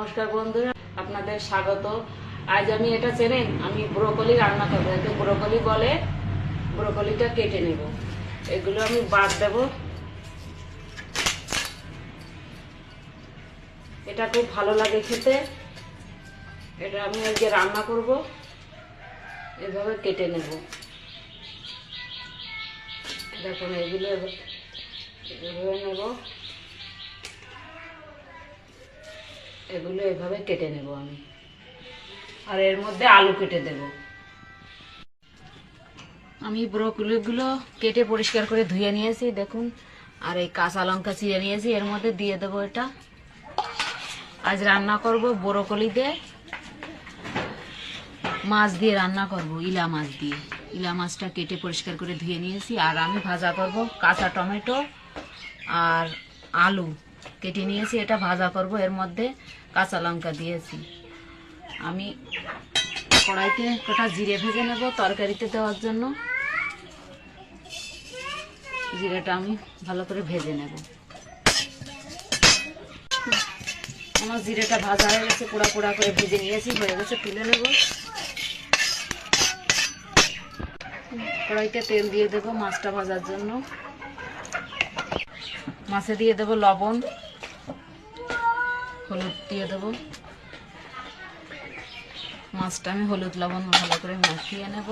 নমস্কার বন্ধুরা, আপনাদের স্বাগত। আজ আমি এটা চেনেন, আমি ব্রোকলি রান্না করবো। এতে ব্রোকলি বলে, ব্রোকলিটা কেটে নেব। এগুলো আমি বাদ দেব। এটা খুব ভালো লাগে খেতে। এটা আমি আজকে রান্না করব। এভাবে কেটে নেব। দেখুন এগুলো এভাবে নেব। এগুলো এভাবে কেটে নেব আমি। আর এর মধ্যে আলু কেটে দেব। আমি ব্রোকলিগুলো কেটে পরিষ্কার করে ধুয়ে নিয়েছি দেখুন। আর এই কাঁচা লঙ্কা চিড়ে নিয়েছি, এর মধ্যে দিয়ে দেবো এটা। আজ রান্না করব ব্রোকলি দিয়ে, মাছ দিয়ে রান্না করব, ইলা মাছ দিয়ে। ইলা মাছটা কেটে পরিষ্কার করে ধুয়ে নিয়েছি। আর আমি ভাজা করব কাঁচা টমেটো আর আলু কেটে নিয়েছি, এটা ভাজা করব। এর মধ্যে কাঁচা লঙ্কা দিয়েছি। আমি কড়াইতে কটা জিরে ভেজে নেব তরকারিতে দেওয়ার জন্য। জিরেটা আমি ভালো করে ভেজে নেব। আমার জিরেটা ভাজা হয়ে গেছে, পোড়া পোড়া করে ভেজে নিয়েছি, হয়ে গেছে, তুলে নেব। কড়াইতে তেল দিয়ে দেব মাছটা ভাজার জন্য। মাছে দিয়ে দেব লবণ, হলুদ দিয়ে দেব। মাছটা আমি হলুদ লবণ ভালো করে মাখিয়ে নেব।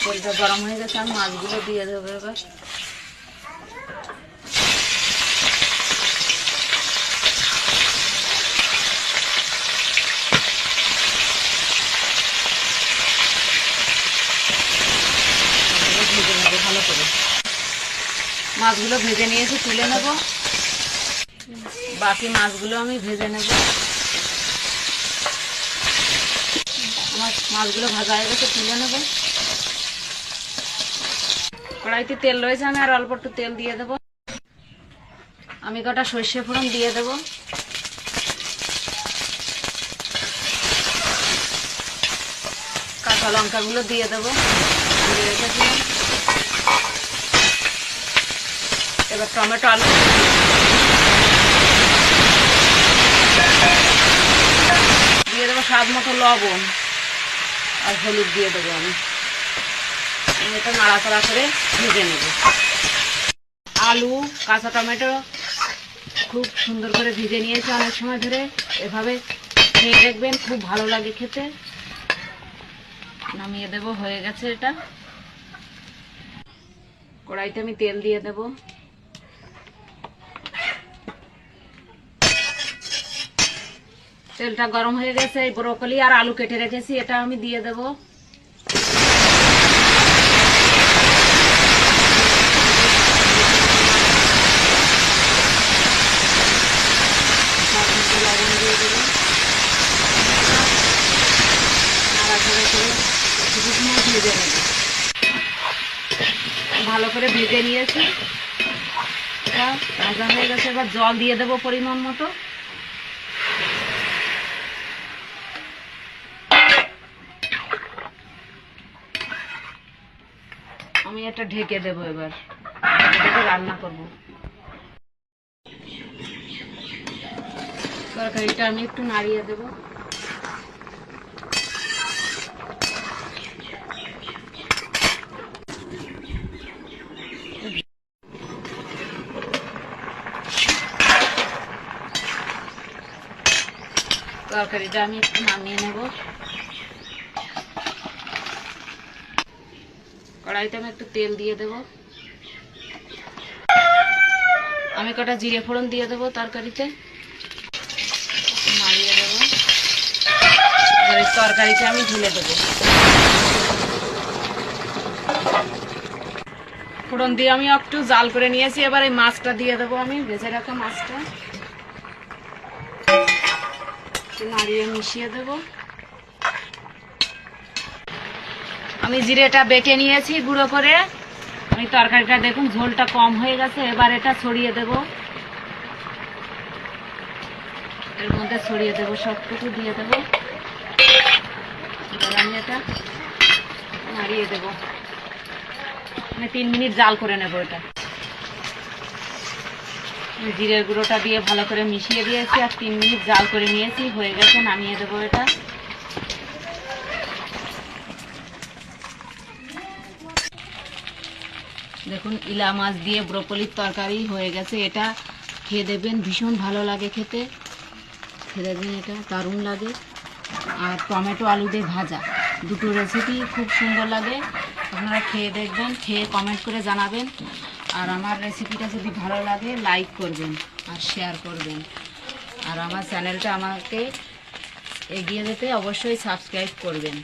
তেলটা গরম হয়ে গেছে, আমি মাছগুলো দিয়ে দেবো এবার। ভেজে নেব ভালো করে। মাছগুলো ভেজে নিয়েছি, তুলে নেব। বাকি মাছগুলো আমি ভেজে নেব। আমার মাছগুলো ভাজা হয়ে গেছে, তুলে নেব। কড়াইতে তেল রয়েছে, আমি আর অল্প একটু তেল দিয়ে দেব। আমি কটা সর্ষে ফোড়ন দিয়ে দেব। কাঁচা লঙ্কাগুলো দিয়ে দেব, দিয়ে রেখেছিলাম। এবার টমেটো আলু দিয়ে দেবো, স্বাদ মতো লবণ আর হলুদ দিয়ে দেবো। আমি এটা নাড়াচাড়া করে ভেজে নেব। আলু কাঁচা টমেটো খুব সুন্দর করে ভেজে নিয়েছি অনেক সময় ধরে। এভাবে খেয়ে দেখবেন, খুব ভালো লাগে খেতে। নামিয়ে দেব, হয়ে গেছে এটা। কড়াইতে আমি তেল দিয়ে দেব। তেলটা গরম হয়ে গেছে, এই ব্রোকলি আর আলু কেটে রেখেছি, এটা আমি দিয়ে দেব। ভালো করে ভেজে নিয়েছি, এটা ভাজা হয়ে গেছে। এবার জল দিয়ে দেবো পরিমাণ মতো। আমি এটা ঢেকে দেবো। এবার রান্না করব। তরকারিটা আমি একটু নাড়িয়ে দেবো। তরকারিটা আমি একটু নামিয়ে নেব। কড়াইতে আমি একটু তেল দিয়ে দেব। আমি কটা জিরে ফোড়ন দিয়ে দেবো তরকারিতে, নাড়িয়ে দেবো। এবার এই তরকারিটা আমি ঢেলে দেবো। ফোড়ন দিয়ে আমি একটু জাল করে নিয়েছি। এবার এই মাছটা দিয়ে দেবো, আমি ভেজে রাখা মাছটা নাড়িয়ে মিশিয়ে দেব। আমি জিরেটা বেটে নিয়েছি গুঁড়ো করে। আমি তরকারিটা দেখুন ঝোলটা কম হয়ে গেছে। এবার এটা ছড়িয়ে দেব, এর মধ্যে ছড়িয়ে দেবো, সবটুকু দিয়ে দেবো। এবার আমি এটা নাড়িয়ে দেবো। মানে 3 মিনিট জাল করে নেব এটা। জিরের গুঁড়োটা দিয়ে ভালো করে মিশিয়ে দিয়েছি আর 3 মিনিট জাল করে নিয়েছি। হয়ে গেছে, নামিয়ে দেবো এটা। দেখুন, ইলা মাছ দিয়ে ব্রোকলির তরকারি হয়ে গেছে। এটা খেয়ে দেখবেন, ভীষণ ভালো লাগে খেতে। খেয়ে দেখবেন, এটা দারুণ লাগে। আর টমেটো আলু দিয়ে ভাজা, দুটো রেসিপি খুব সুন্দর লাগে। আপনারা খেয়ে দেখবেন, খেয়ে কমেন্ট করে জানাবেন। আর আমার রেসিপিটা যদি ভালো লাগে লাইক করবেন আর শেয়ার করবেন। আর আমার চ্যানেলটা আমাকে এগিয়ে যেতে অবশ্যই সাবস্ক্রাইব করবেন।